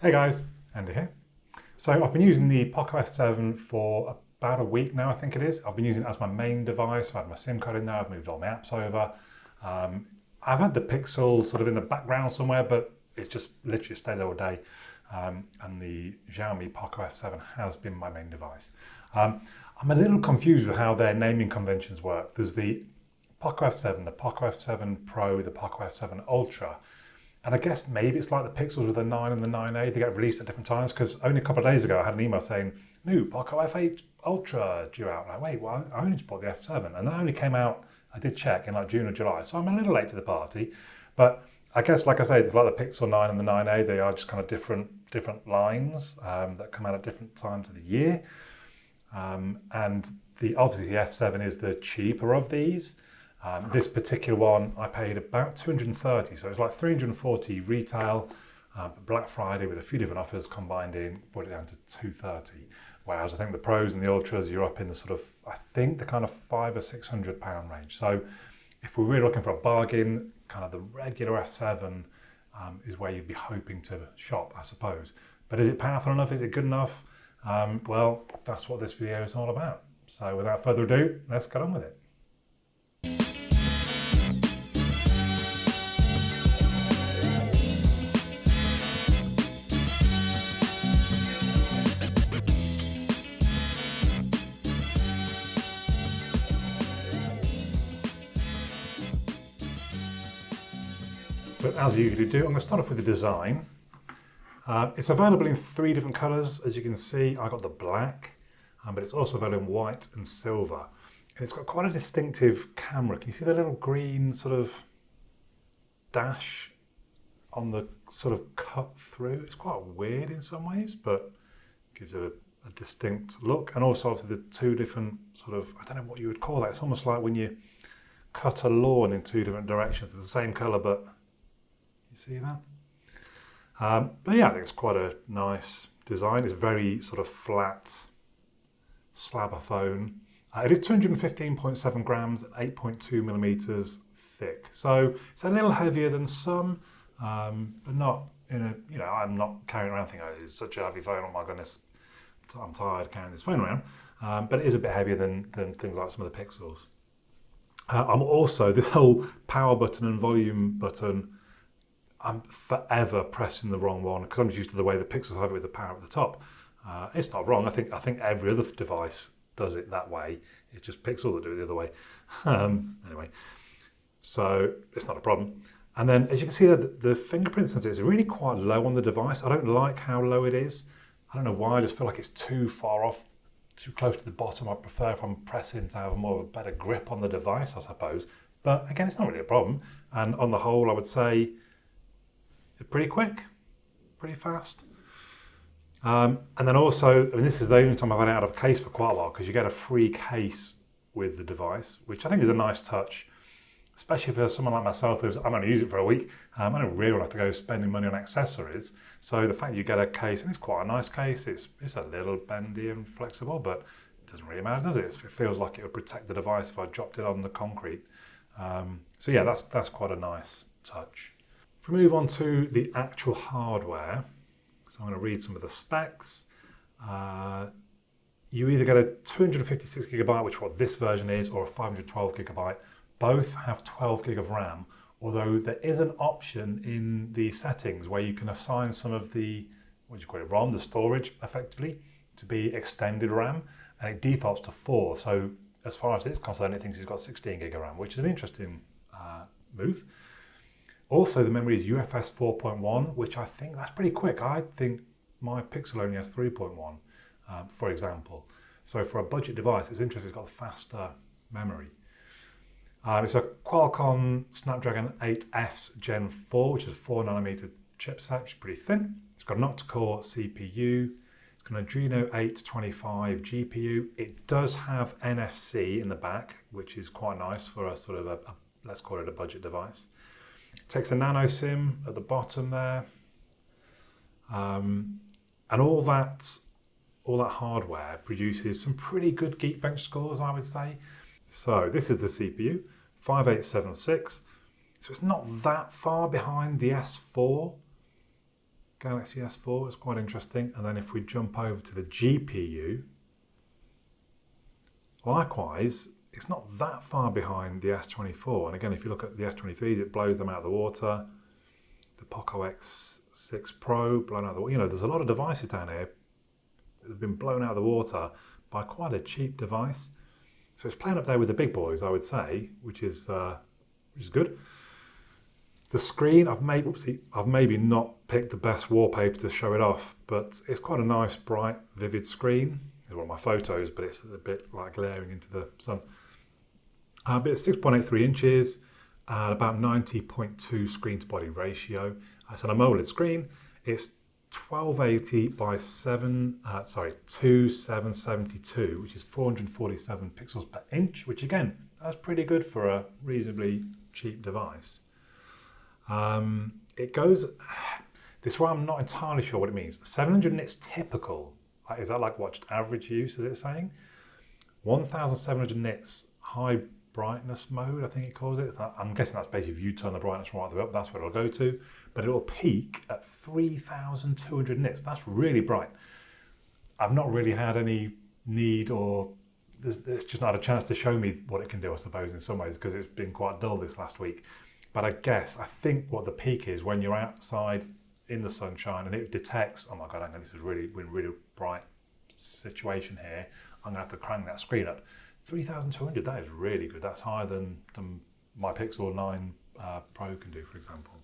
Hey guys, Andy here. So I've been using the Poco F7 for about a week now, I think it is. I've been using it as my main device. I've had my SIM card in there, I've moved all my apps over. I've had the Pixel sort of in the background somewhere, but it's just literally stayed there all day. And the Xiaomi Poco F7 has been my main device. I'm a little confused with how their naming conventions work. There's the Poco F7, the Poco F7 Pro, the Poco F7 Ultra. And I guess maybe it's like the Pixels with the 9 and the 9A, they get released at different times, because only a couple of days ago I had an email saying, new Poco F8 Ultra due out. I'm like, wait, well, I only just bought the F7, and that only came out, I did check, in like June or July, so I'm a little late to the party. But I guess, like I say, it's like the Pixel 9 and the 9A, they are just kind of different lines that come out at different times of the year. And obviously the F7 is the cheaper of these. This particular one, I paid about 230, so it's like 340 retail, Black Friday with a few different offers combined in, brought it down to 230. Whereas I think the Pros and the Ultras, you're up in the sort of, I think the kind of £500 or £600 range. So if we're really looking for a bargain, kind of the regular F7 is where you'd be hoping to shop, I suppose. But is it powerful enough? Is it good enough? Well, that's what this video is all about. So without further ado, let's get on with it. But as I usually do, I'm going to start off with the design. It's available in 3 different colours. As you can see, I got the black, but it's also available in white and silver. And it's got quite a distinctive camera. Can you see the little green sort of dash on the sort of cut through? It's quite weird in some ways, but gives it a distinct look. And also obviously the 2 different sort of, I don't know what you would call that. It's almost like when you cut a lawn in 2 different directions. It's the same colour, but you see that? But yeah, I think it's quite a nice design. It's very sort of flat slab of phone. It is 215.7 grams and 8.2 millimeters thick. So it's a little heavier than some, but not in a, I'm not carrying around thinking, oh, it's such a heavy phone, oh my goodness, I'm tired carrying this phone around. But it is a bit heavier than things like some of the Pixels. I'm also, this whole power button and volume button, I'm forever pressing the wrong one because I'm just used to the way the Pixels have it with the power at the top. It's not wrong. I think every other device does it that way. It's just Pixel that do it the other way. Anyway, so it's not a problem. And then, as you can see, the fingerprint sensor is really quite low on the device. I don't like how low it is. I don't know why. I just feel like it's too far off, too close to the bottom. I prefer if I'm pressing to have more of a better grip on the device, I suppose. But again, it's not really a problem. And on the whole, I would say pretty quick, pretty fast. And then also, this is the only time I've had it out of case for quite a while, because you get a free case with the device, which I think is a nice touch, especially for someone like myself who's, I'm only using it for a week. I don't really have to go spending money on accessories. So the fact you get a case, and it's quite a nice case, it's a little bendy and flexible, but it doesn't really matter, does it? It feels like it would protect the device if I dropped it on the concrete. So yeah, that's quite a nice touch. If we move on to the actual hardware, so I'm going to read some of the specs. You either get a 256 gigabyte, which is what this version is, or a 512 gigabyte. Both have 12 gig of RAM, although there is an option in the settings where you can assign some of the, ROM, the storage effectively, to be extended RAM, and it defaults to 4. So as far as it's concerned, it thinks it's got 16 gig of RAM, which is an interesting move. Also, the memory is UFS 4.1, which I think that's pretty quick. I think my Pixel only has 3.1, for example. So for a budget device, it's interesting, it's got a faster memory. It's a Qualcomm Snapdragon 8S Gen 4, which is a 4nm chipset, which is pretty thin. It's got an octa-core CPU. It's got an Adreno 825 GPU. It does have NFC in the back, which is quite nice for a sort of let's call it a budget device. It takes a nano SIM at the bottom there. And all that hardware produces some pretty good Geekbench scores, I would say. So this is the CPU, 5876. So it's not that far behind the S4. Galaxy S4, it's quite interesting. And then if we jump over to the GPU, likewise, it's not that far behind the S24. And again, if you look at the S23s, it blows them out of the water. The Poco X6 Pro, blown out of the water. You know, there's a lot of devices down here that have been blown out of the water by quite a cheap device. So it's playing up there with the big boys, I would say, which is good. The screen, I've maybe not picked the best wallpaper to show it off, but it's quite a nice, bright, vivid screen. It's one of my photos, but it's a bit like glaring into the sun. But it's 6.83 inches, about 90.2 screen to body ratio. It's on a AMOLED screen. It's 1280 by 2772, which is 447 pixels per inch, which again, that's pretty good for a reasonably cheap device. It goes, this one I'm not entirely sure what it means. 700 nits typical, is that like what's average use, is it saying? 1700 nits high brightness mode, I think it calls it. I'm guessing that's basically if you turn the brightness right the way up, that's where it'll go to. But it'll peak at 3200 nits. That's really bright. I've not really had any need, or there's just not a chance to show me what it can do, I suppose, in some ways, because it's been quite dull this last week. But I think what the peak is when you're outside in the sunshine and it detects, oh my God, hang on, this is really bright situation here. I'm gonna have to crank that screen up. 3200, that is really good. That's higher than my Pixel 9 Pro can do, for example.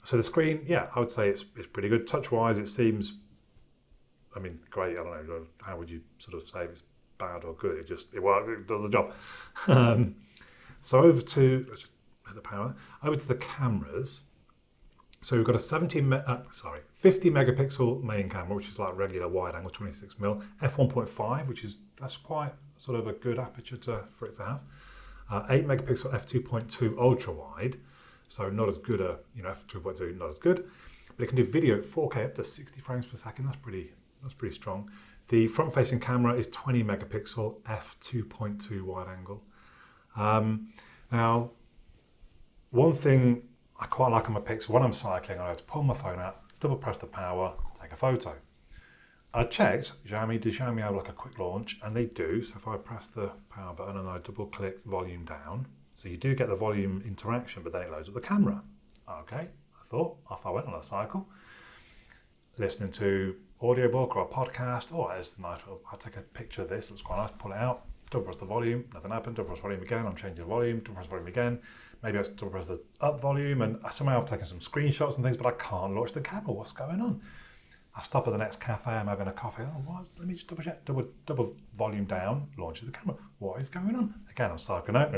So the screen, yeah, I would say it's pretty good. Touch-wise, it seems, I mean, great. I don't know, how would you sort of say it's bad or good? It does the job. So over to, let's just hit the power, over to the cameras. So we've got a 50 megapixel main camera, which is like regular wide angle, 26mm, f1.5, that's quite sort of a good aperture for it to have. 8 megapixel f2.2 ultra wide, so not as good f2.2, not as good, but it can do video at 4K up to 60 frames per second. That's pretty strong. The front-facing camera is 20 megapixel f2.2 wide angle. Now, one thing I quite like on my Pixel, when I'm cycling, I have to pull my phone out, double press the power, take a photo. I checked, does Xiaomi have like a quick launch? And they do. So if I press the power button and I double click volume down, so you do get the volume interaction, but then it loads up the camera. Okay, off I went on a cycle, listening to audiobook or a podcast. Oh, it's nice. I'll take a picture of this, looks quite nice, pull it out, double press the volume, nothing happened, double press volume again, I'm changing the volume, double press volume again. Maybe I double press the up volume, and somehow I've taken some screenshots and things, but I can't launch the camera. What's going on? I stop at the next cafe, I'm having a coffee. Let me just double check. Double volume down, launches the camera. What is going on? Again, I'm cycling out.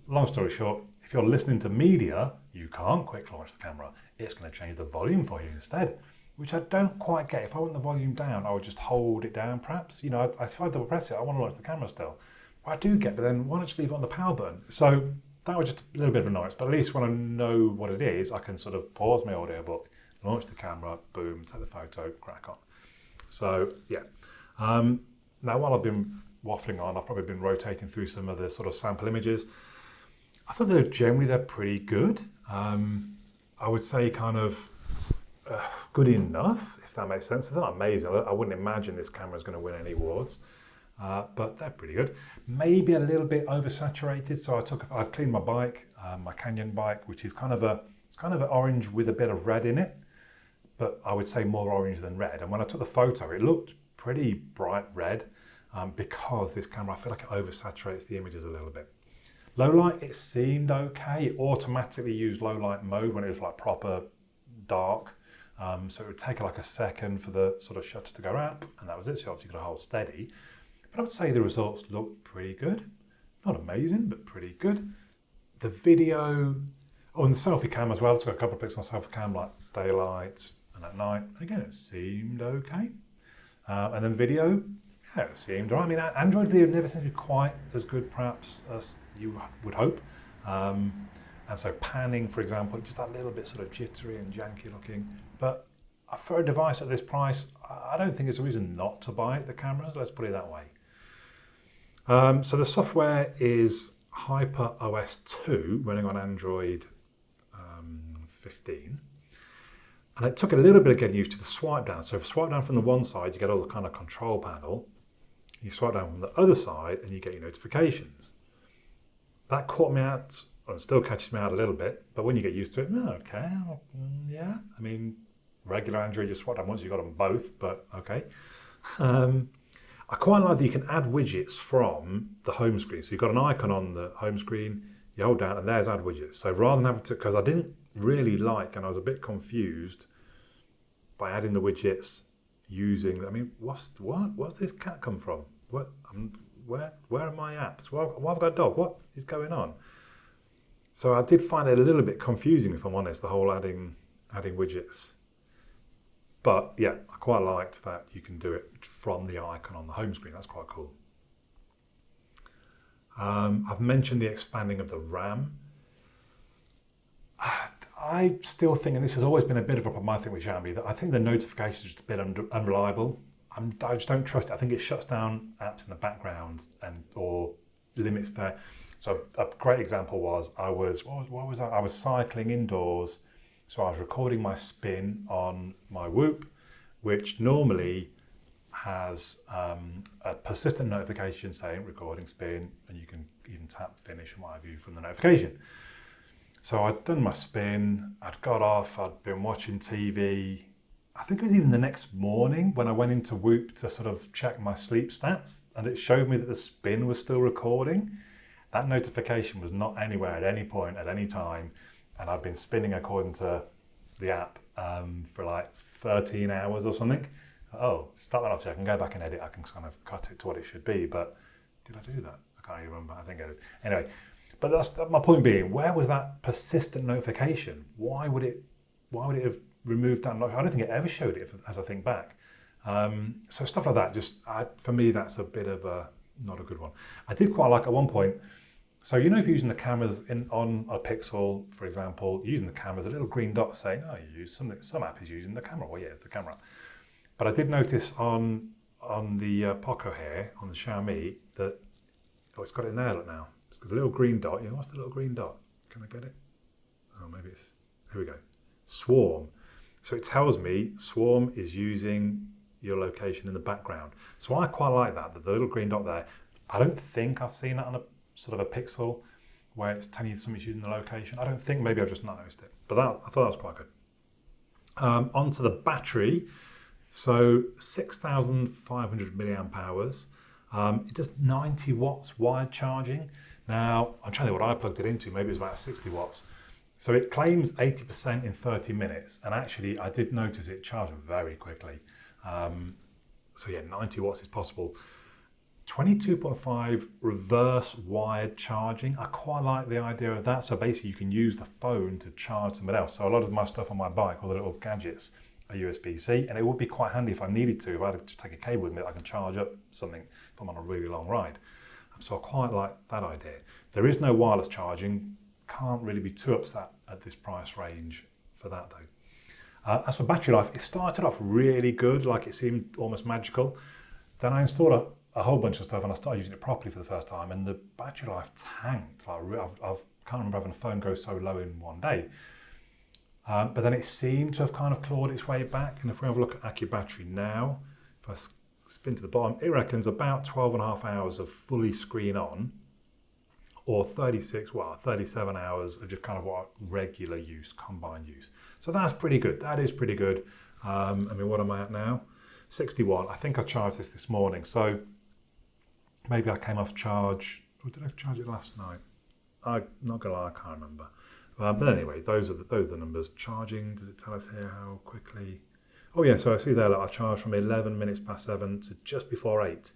Long story short, if you're listening to media, you can't quick launch the camera. It's going to change the volume for you instead, which I don't quite get. If I want the volume down, I would just hold it down perhaps. If I double press it, I want to launch the camera still. Well, I do get, but then why not just leave it on the power button? So that was just a little bit of annoyance, but at least when I know what it is, I can sort of pause my audiobook, launch the camera, boom, take the photo, crack on. So yeah. Now while I've been waffling on, I've probably been rotating through some of the sort of sample images. I thought they're pretty good. I would say kind of good enough, if that makes sense. They're not amazing. I wouldn't imagine this camera is going to win any awards, but they're pretty good. Maybe a little bit oversaturated. So I cleaned my bike, my Canyon bike, which is kind of an orange with a bit of red in it, but I would say more orange than red. And when I took the photo, it looked pretty bright red because this camera, I feel like it oversaturates the images a little bit. Low light, it seemed okay. It automatically used low light mode when it was like proper dark. So it would take like a second for the sort of shutter to go up, and that was it. So you obviously got to hold steady. But I would say the results look pretty good. Not amazing, but pretty good. The video, and the selfie cam as well. It's got a couple of pics on selfie cam, like daylight and at night. Again, it seemed okay. And then video, yeah, it seemed all right. I mean, Android video never seems to be quite as good, perhaps, as you would hope. And so panning, for example, just that little bit sort of jittery and janky looking. But for a device at this price, I don't think it's a reason not to buy the cameras, let's put it that way. So the software is Hyper OS 2 running on Android 15. And it took a little bit of getting used to the swipe down. So if you swipe down from the one side, you get all the kind of control panel. You swipe down from the other side and you get your notifications. That caught me out, and still catches me out a little bit, but when you get used to it, okay, yeah. I mean, regular Android, you swipe down once, you've got them both, but okay. I quite like that you can add widgets from the home screen. So you've got an icon on the home screen, you hold down and there's add widgets. So rather than having to, because I didn't really like, and I was a bit confused by adding the widgets using, I mean, what's this cat come from? Where are my apps? Why have I got a dog? What is going on? So I did find it a little bit confusing, if I'm honest, the whole adding widgets. But yeah, I quite liked that you can do it from the icon on the home screen. That's quite cool. I've mentioned the expanding of the RAM. I still think, and this has always been a bit of a problem I think with Xiaomi, that I think the notifications are just a bit unreliable. I just don't trust it. I think it shuts down apps in the background or limits their. So a great example was I was cycling indoors, so I was recording my spin on my Whoop, which normally has a persistent notification saying recording spin, and you can even tap finish and what have you from the notification. So I'd done my spin, I'd got off, I'd been watching TV. I think it was even the next morning when I went into Whoop to sort of check my sleep stats, and it showed me that the spin was still recording. That notification was not anywhere at any point, at any time, and I've been spinning according to the app for like 13 hours or something. Oh, start that off so I can go back and edit, I can kind of cut it to what it should be, but did I do that? I can't even remember, I think I did. Anyway, but that's my point being, where was that persistent notification? Why would it have removed that? I don't think it ever showed it as I think back. So stuff like that, for me, that's a bit of not a good one. I did quite like at one point, so you know if you're using the cameras on a Pixel, for example, using the cameras, a little green dot saying, oh, you use some app is using the camera. Well, yeah, it's the camera. But I did notice on the Poco here, on the Xiaomi, that, it's got it in there, look now. It's got a little green dot. You know, what's the little green dot? Can I get it? Oh, maybe it's, here we go. Swarm. So it tells me Swarm is using your location in the background. So I quite like that the little green dot there. I don't think I've seen that on a sort of a Pixel where it's telling you something's using the location. I don't think, maybe I've just not noticed it. But I thought that was quite good. Onto the battery. So 6,500 milliamp hours. It does 90 watts wired charging. Now, I'm trying to think what I plugged it into. Maybe it was about 60 watts. So it claims 80% in 30 minutes. And actually, I did notice it charged very quickly. So yeah, 90 watts is possible. 22.5 reverse wired charging. I quite like the idea of that. So basically, you can use the phone to charge something else. So a lot of my stuff on my bike, all the little gadgets, are USB-C, and it would be quite handy if I needed to. If I had to take a cable with me, I can charge up something if I'm on a really long ride. So I quite like that idea. There is no wireless charging. Can't really be too upset at this price range for that though. As for battery life, it started off really good, like it seemed almost magical. Then I installed a whole bunch of stuff and I started using it properly for the first time, and the battery life tanked. Like I can't remember having a phone go so low in one day. But then it seemed to have kind of clawed its way back. And if we have a look at AccuBattery now, if I spin to the bottom, it reckons about 12.5 hours of fully screen on, or 37 hours of just kind of what regular use, combined use. So that's pretty good. That is pretty good. I mean, what am I at now? 61. I think I charged this morning. So maybe I came off charge, or did I charge it last night? I'm not gonna lie, I can't remember. But anyway, those are the numbers. Charging, does it tell us here how quickly? Oh yeah, so I see there that I charged from 11 minutes past 7 to just before 8.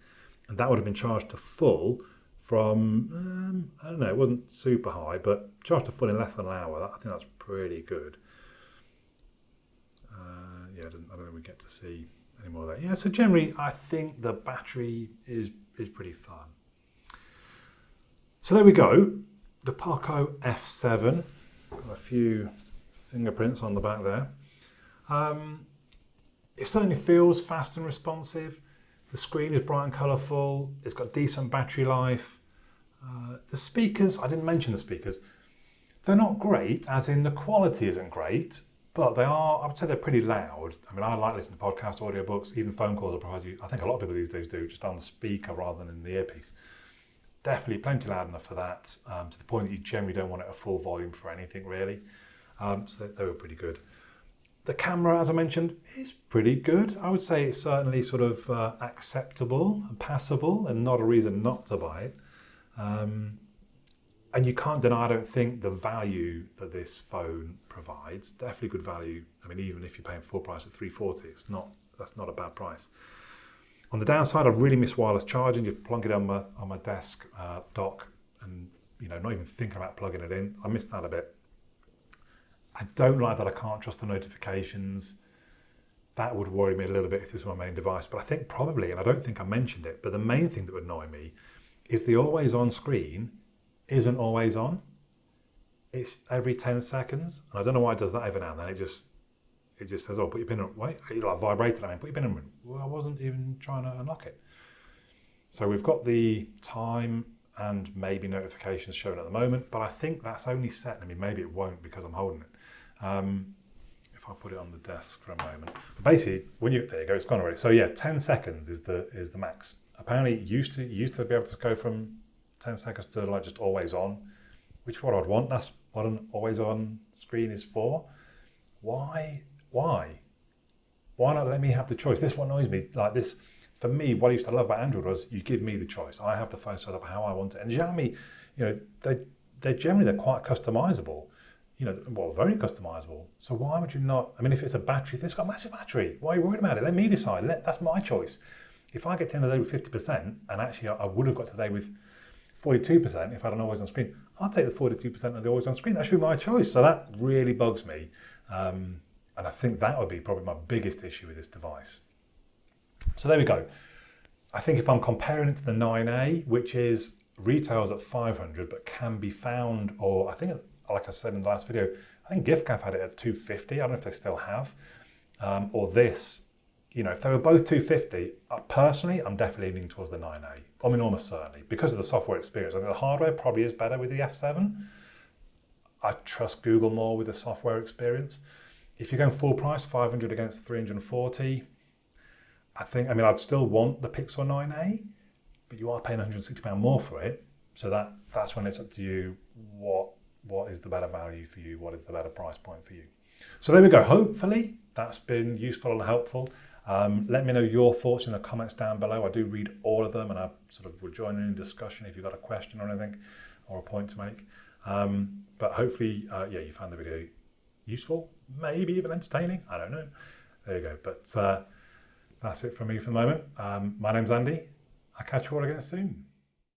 And that would have been charged to full from, I don't know, it wasn't super high, but charged to full in less than an hour. I think that's pretty good. Yeah, I don't think we get to see any more of that. Yeah, so generally, I think the battery is pretty fun. So there we go. The Poco F7. Got a few fingerprints on the back there. It certainly feels fast and responsive. The screen is bright and colourful. It's got decent battery life. The speakers, I didn't mention the speakers. They're not great, as in the quality isn't great, but they are, I would say they're pretty loud. I mean, I like listening to podcasts, audiobooks, even phone calls will provide you, I think a lot of people these days do, just on the speaker rather than in the earpiece. Definitely plenty loud enough for that, to the point that you generally don't want it at full volume for anything really. So they were pretty good. The camera, as I mentioned, is pretty good. I would say it's certainly sort of acceptable and passable and not a reason not to buy it. And you can't deny, I don't think, the value that this phone provides. Definitely good value. I mean, even if you're paying full price at $340, that's not a bad price. On the downside, I really miss wireless charging. You plug it on my desk dock and, not even thinking about plugging it in. I miss that a bit. I don't like that I can't trust the notifications. That would worry me a little bit if this was my main device. But I think probably, and I don't think I mentioned it, but the main thing that would annoy me is the always on screen isn't always on. It's every 10 seconds. And I don't know why it does that every now and then. It just says, oh, put your pin in. Wait, you like vibrated. I mean, put your pin in. Well, I wasn't even trying to unlock it. So we've got the time and maybe notifications showing at the moment, but I think that's only set. I mean, maybe it won't because I'm holding it. If I put it on the desk for a moment. But basically, there you go, it's gone already. So yeah, 10 seconds is the max. Apparently, it used to be able to go from 10 seconds to like just always on, which is what I'd want. That's what an always on screen is for. Why not let me have the choice? This one annoys me. Like this, for me, what I used to love about Android was you give me the choice. I have the phone set up how I want it. And Xiaomi, they're quite customizable. Very customizable. So why would you not? I mean, if it's a battery, it's got a massive battery. Why are you worried about it? Let me decide. That's my choice. If I get to the end of the day with 50%, and actually I would have got today with 42% if I had an always on screen, I'll take the 42% of the always on screen. That should be my choice. So that really bugs me. And I think that would be probably my biggest issue with this device. So there we go. I think if I'm comparing it to the 9A, which is retails at 500, but can be found, or I think, like I said in the last video, I think GiftCafe had it at 250. I don't know if they still have. Or this, if they were both 250, personally, I'm definitely leaning towards the 9A. I mean, almost certainly, because of the software experience. I think the hardware probably is better with the F7. I trust Google more with the software experience. If you're going full price, 500 against 340, I'd still want the Pixel 9A, but you are paying £160 more for it. So that's when it's up to you what is the better value for you? What is the better price point for you? So there we go. Hopefully that's been useful and helpful. Let me know your thoughts in the comments down below. I do read all of them and I sort of will join in discussion if you've got a question or anything or a point to make. But hopefully, you found the video useful, maybe even entertaining. I don't know. There you go. But that's it from me for the moment. My name's Andy. I'll catch you all again soon.